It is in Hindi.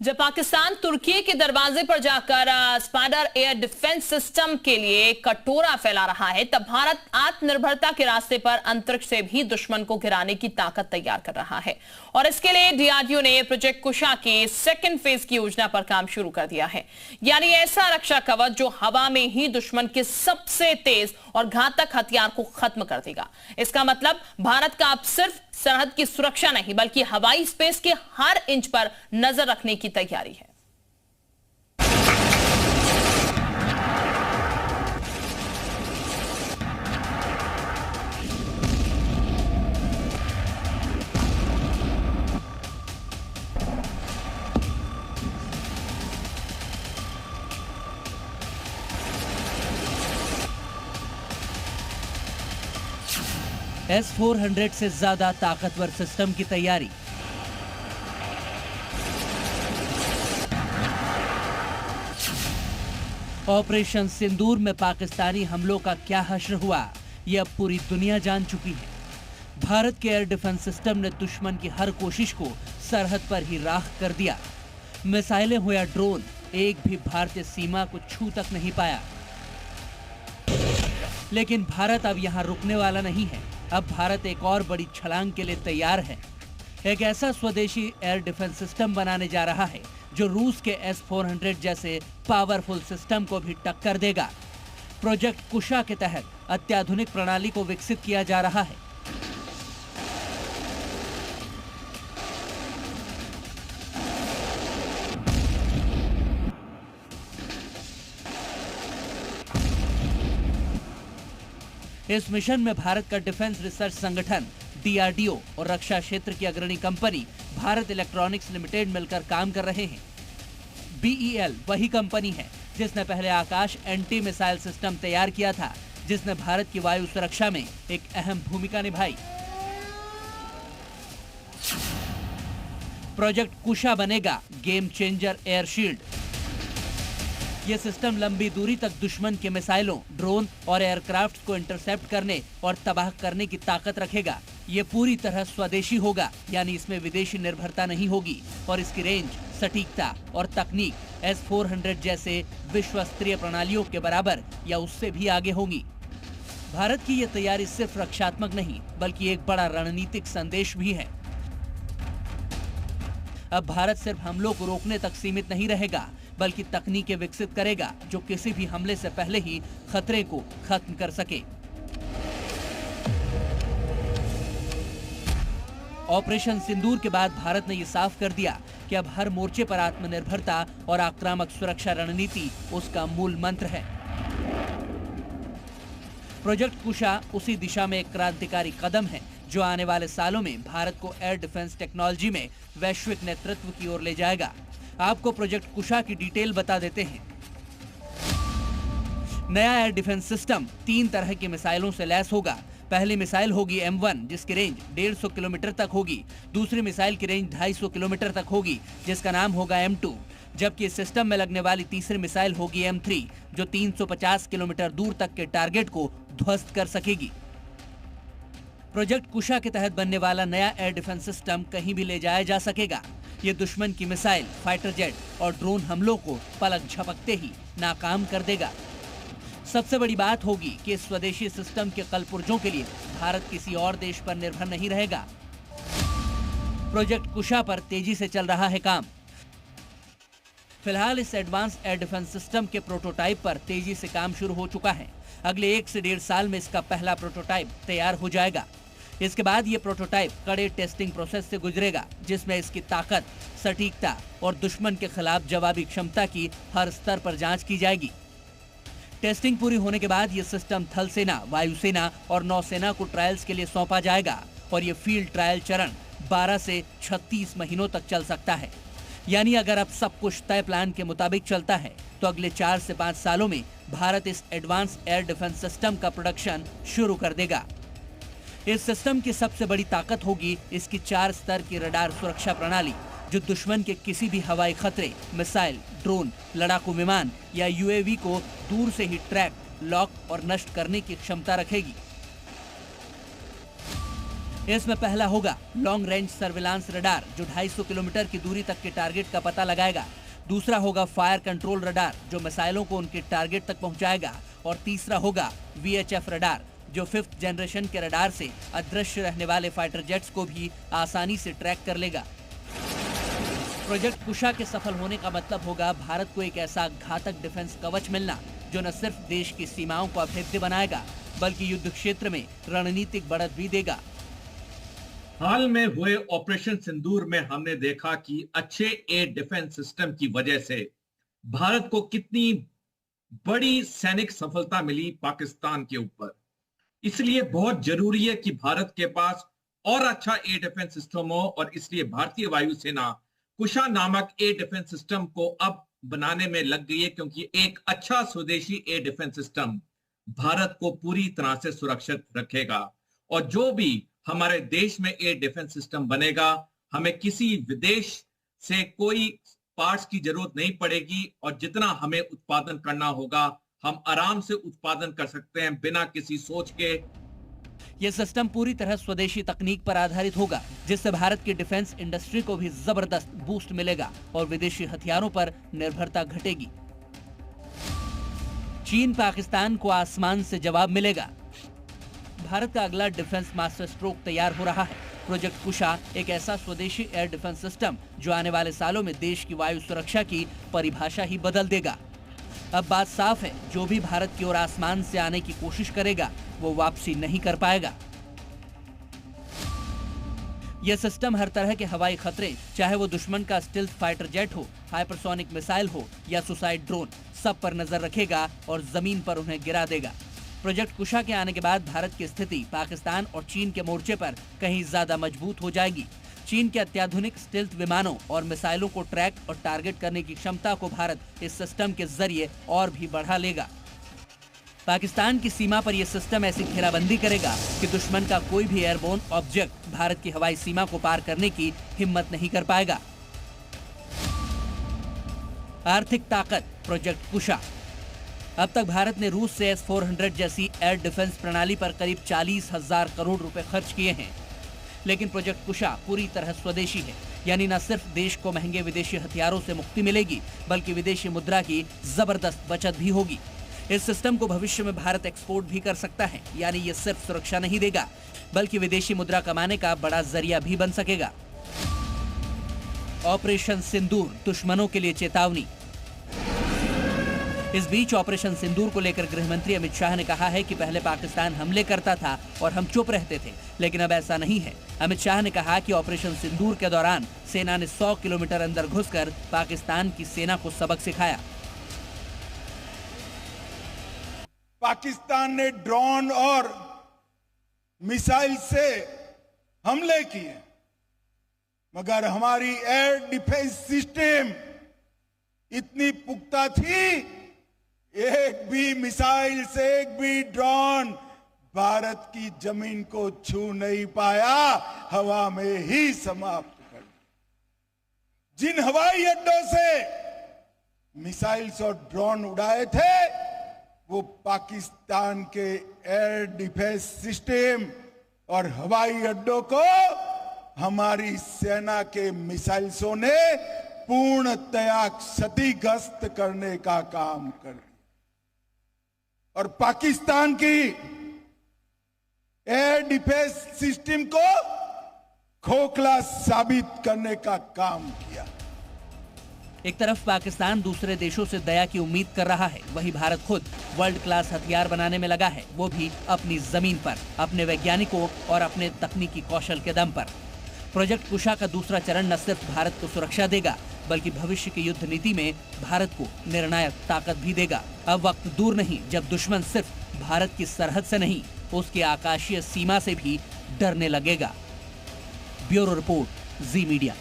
जब पाकिस्तान तुर्की के दरवाजे पर जाकर स्पाइडर एयर डिफेंस सिस्टम के लिए कटोरा फैला रहा है, तब भारत आत्मनिर्भरता के रास्ते पर अंतरिक्ष से भी दुश्मन को गिराने की ताकत तैयार कर रहा है। और इसके लिए डीआरडीओ ने प्रोजेक्ट कुशा के सेकंड फेज की योजना पर काम शुरू कर दिया है। यानी ऐसा रक्षा कवच जो हवा में ही दुश्मन के सबसे तेज और घातक हथियार को खत्म कर देगा। इसका मतलब भारत का अब सिर्फ सरहद की सुरक्षा नहीं, बल्कि हवाई स्पेस के हर इंच पर नजर रखने की तैयारी है। S-400 से ज्यादा ताकतवर सिस्टम की तैयारी। ऑपरेशन सिंदूर में पाकिस्तानी हमलों का क्या हश्र हुआ, यह अब पूरी दुनिया जान चुकी है। भारत के एयर डिफेंस सिस्टम ने दुश्मन की हर कोशिश को सरहद पर ही राख कर दिया। मिसाइलें हो या ड्रोन, एक भी भारतीय सीमा को छू तक नहीं पाया। लेकिन भारत अब यहां रुकने वाला नहीं है। अब भारत एक और बड़ी छलांग के लिए तैयार है। एक ऐसा स्वदेशी एयर डिफेंस सिस्टम बनाने जा रहा है जो रूस के S-400 जैसे पावरफुल सिस्टम को भी टक्कर देगा। प्रोजेक्ट कुशा के तहत अत्याधुनिक प्रणाली को विकसित किया जा रहा है। इस मिशन में भारत का डिफेंस रिसर्च संगठन डीआरडीओ और रक्षा क्षेत्र की अग्रणी कंपनी भारत इलेक्ट्रॉनिक्स लिमिटेड मिलकर काम कर रहे हैं। बीईएल वही कंपनी है जिसने पहले आकाश एंटी मिसाइल सिस्टम तैयार किया था, जिसने भारत की वायु सुरक्षा में एक अहम भूमिका निभाई। प्रोजेक्ट कुशा बनेगा गेम चेंजर एयर शील्ड। यह सिस्टम लंबी दूरी तक दुश्मन के मिसाइलों, ड्रोन और एयरक्राफ्ट को इंटरसेप्ट करने और तबाह करने की ताकत रखेगा। ये पूरी तरह स्वदेशी होगा, यानी इसमें विदेशी निर्भरता नहीं होगी और इसकी रेंज, सटीकता और तकनीक S-400 जैसे विश्व स्तरीय प्रणालियों के बराबर या उससे भी आगे होगी। भारत की यह तैयारी सिर्फ रक्षात्मक नहीं, बल्कि एक बड़ा रणनीतिक संदेश भी है। अब भारत सिर्फ हमलों को रोकने तक सीमित नहीं रहेगा, बल्कि तकनीकें विकसित करेगा जो किसी भी हमले से पहले ही खतरे को खत्म कर सके। ऑपरेशन सिंदूर के बाद भारत ने यह साफ कर दिया कि अब हर मोर्चे पर आत्मनिर्भरता और आक्रामक सुरक्षा रणनीति उसका मूल मंत्र है। प्रोजेक्ट कुशा उसी दिशा में एक क्रांतिकारी कदम है जो आने वाले सालों में भारत को एयर डिफेंस टेक्नोलॉजी में वैश्विक नेतृत्व की ओर ले जाएगा। आपको प्रोजेक्ट कुशा की डिटेल बता देते हैं। नया एयर डिफेंस सिस्टम 3 तरह की मिसाइलों से लैस होगा। पहली मिसाइल होगी M1 जिसकी रेंज 150 किलोमीटर तक होगी। दूसरी मिसाइल की रेंज 250 किलोमीटर तक होगी जिसका नाम होगा M2, जबकि इस सिस्टम में लगने वाली तीसरी मिसाइल होगी M3 जो 350 किलोमीटर दूर तक के टारगेट को ध्वस्त कर सकेगी। प्रोजेक्ट कुशा के तहत बनने वाला नया एयर डिफेंस सिस्टम कहीं भी ले जाया जा सकेगा। ये दुश्मन की मिसाइल, फाइटर जेट और ड्रोन हमलों को पलक झपकते ही नाकाम कर देगा। सबसे बड़ी बात होगी कि इस स्वदेशी सिस्टम के कलपुर्जों के लिए भारत किसी और देश पर निर्भर नहीं रहेगा। प्रोजेक्ट कुशा पर तेजी से चल रहा है काम। फिलहाल इस एडवांस एयर डिफेंस सिस्टम के प्रोटोटाइप पर तेजी से काम शुरू हो चुका है। अगले 1 से 1.5 साल में इसका पहला प्रोटोटाइप तैयार हो जाएगा। इसके बाद ये प्रोटोटाइप कड़े टेस्टिंग प्रोसेस से गुजरेगा, जिसमें इसकी ताकत, सटीकता और दुश्मन के खिलाफ जवाबी क्षमता की हर स्तर पर जांच की जाएगी। टेस्टिंग पूरी होने के बाद ये सिस्टम थल सेना, वायुसेना और नौसेना को ट्रायल्स के लिए सौंपा जाएगा और ये फील्ड ट्रायल चरण 12 से 36 महीनों तक चल सकता है। यानी अगर अब सब कुछ तय प्लान के मुताबिक चलता है तो अगले 4 से 5 सालों में भारत इस एडवांस एयर डिफेंस सिस्टम का प्रोडक्शन शुरू कर देगा। इस सिस्टम की सबसे बड़ी ताकत होगी इसकी 4 स्तर की रडार सुरक्षा प्रणाली, जो दुश्मन के किसी भी हवाई खतरे, मिसाइल, ड्रोन, लड़ाकू विमान या यूएवी को दूर से ही ट्रैक, लॉक और नष्ट करने की क्षमता रखेगी। इसमें पहला होगा लॉन्ग रेंज सर्विलांस रडार, जो 250 किलोमीटर की दूरी तक के टारगेट का पता लगाएगा। दूसरा होगा फायर कंट्रोल रडार, जो मिसाइलों को उनके टारगेट तक पहुंचाएगा। और तीसरा होगा VHF रडार, जो 5th जनरेशन के रडार से अदृश्य रहने वाले फाइटर जेट्स को भी आसानी से ट्रैक कर लेगा। प्रोजेक्ट कुशा के सफल होने का मतलब होगा भारत को एक ऐसा घातक डिफेंस कवच मिलना जो न सिर्फ देश की सीमाओं को अभेद्य बनाएगा, बल्कि युद्ध क्षेत्र में रणनीतिक बढ़त भी देगा। हाल में हुए ऑपरेशन सिंदूर में हमने देखा कि अच्छे एयर डिफेंस सिस्टम की वजह से भारत को कितनी बड़ी सैनिक सफलता मिली पाकिस्तान के ऊपर। इसलिए बहुत जरूरी है कि भारत के पास और अच्छा एयर डिफेंस सिस्टम हो, और इसलिए भारतीय वायुसेना कुशा नामक एयर डिफेंस सिस्टम को अब बनाने में लग गई है, क्योंकि एक अच्छा स्वदेशी एयर डिफेंस सिस्टम भारत को पूरी तरह से सुरक्षित रखेगा। और जो भी हमारे देश में एयर डिफेंस सिस्टम बनेगा, हमें किसी विदेश से कोई पार्ट्स की जरूरत नहीं पड़ेगी, और जितना हमें उत्पादन करना होगा हम आराम से उत्पादन कर सकते हैं बिना किसी सोच के। यह सिस्टम पूरी तरह स्वदेशी तकनीक पर आधारित होगा, जिससे भारत की डिफेंस इंडस्ट्री को भी जबरदस्त बूस्ट मिलेगा और विदेशी हथियारों पर निर्भरता घटेगी। चीन पाकिस्तान को आसमान से जवाब मिलेगा। भारत का अगला डिफेंस मास्टर स्ट्रोक तैयार हो रहा है। प्रोजेक्ट कुशा एक ऐसा स्वदेशी एयर डिफेंस सिस्टम जो आने वाले सालों में देश की वायु सुरक्षा की परिभाषा ही बदल देगा। अब बात साफ है, जो भी भारत की ओर आसमान से आने की कोशिश करेगा वो वापसी नहीं कर पाएगा। यह सिस्टम हर तरह के हवाई खतरे, चाहे वो दुश्मन का स्टिल्थ फाइटर जेट हो, हाइपरसोनिक मिसाइल हो या सुसाइड ड्रोन, सब पर नजर रखेगा और जमीन पर उन्हें गिरा देगा। प्रोजेक्ट कुशा के आने के बाद भारत की स्थिति पाकिस्तान और चीन के मोर्चे पर कहीं ज्यादा मजबूत हो जाएगी। चीन के अत्याधुनिक स्टिल्थ विमानों और मिसाइलों को ट्रैक और टारगेट करने की क्षमता को भारत इस सिस्टम के जरिए और भी बढ़ा लेगा। पाकिस्तान की सीमा पर यह सिस्टम ऐसी घेराबंदी करेगा कि दुश्मन का कोई भी एयरबोर्न ऑब्जेक्ट भारत की हवाई सीमा को पार करने की हिम्मत नहीं कर पाएगा। आर्थिक ताकत प्रोजेक्ट कुशा। अब तक भारत ने रूस से S-400 जैसी एयर डिफेंस प्रणाली पर करीब 40,000 करोड़ रुपए खर्च किए हैं, लेकिन प्रोजेक्ट कुशा पूरी तरह स्वदेशी है। यानी न सिर्फ देश को महंगे विदेशी हथियारों से मुक्ति मिलेगी, बल्कि विदेशी मुद्रा की जबरदस्त बचत भी होगी। इस सिस्टम को भविष्य में भारत एक्सपोर्ट भी कर सकता है। यानी ये सिर्फ सुरक्षा नहीं देगा, बल्कि विदेशी मुद्रा कमाने का बड़ा जरिया भी बन सकेगा। ऑपरेशन सिंदूर दुश्मनों के लिए चेतावनी। इस बीच ऑपरेशन सिंदूर को लेकर गृह मंत्री अमित शाह ने कहा है कि पहले पाकिस्तान हमले करता था और हम चुप रहते थे, लेकिन अब ऐसा नहीं है। अमित शाह ने कहा कि ऑपरेशन सिंदूर के दौरान सेना ने 100 किलोमीटर अंदर घुसकर पाकिस्तान की सेना को सबक सिखाया। पाकिस्तान ने ड्रोन और मिसाइल से हमले किए, मगर हमारी एयर डिफेंस सिस्टम इतनी पुख्ता थी, एक भी मिसाइल से एक भी ड्रोन भारत की जमीन को छू नहीं पाया, हवा में ही समाप्त कर दिया। जिन हवाई अड्डों से मिसाइल्स और ड्रोन उड़ाए थे, वो पाकिस्तान के एयर डिफेंस सिस्टम और हवाई अड्डों को हमारी सेना के मिसाइल्सों ने पूर्णतया क्षतिग्रस्त करने का काम कर दिया, और पाकिस्तान की एयर डिफेंस सिस्टम को खोखला साबित करने का काम किया। एक तरफ पाकिस्तान दूसरे देशों से दया की उम्मीद कर रहा है, वहीं भारत खुद वर्ल्ड क्लास हथियार बनाने में लगा है, वो भी अपनी जमीन पर, अपने वैज्ञानिकों और अपने तकनीकी कौशल के दम पर। प्रोजेक्ट कुशा का दूसरा चरण न सिर्फ भारत को सुरक्षा देगा, बल्कि भविष्य की युद्ध नीति में भारत को निर्णायक ताकत भी देगा। अब वक्त दूर नहीं जब दुश्मन सिर्फ भारत की सरहद से नहीं, उसकी आकाशीय सीमा से भी डरने लगेगा। ब्यूरो रिपोर्ट, जी मीडिया।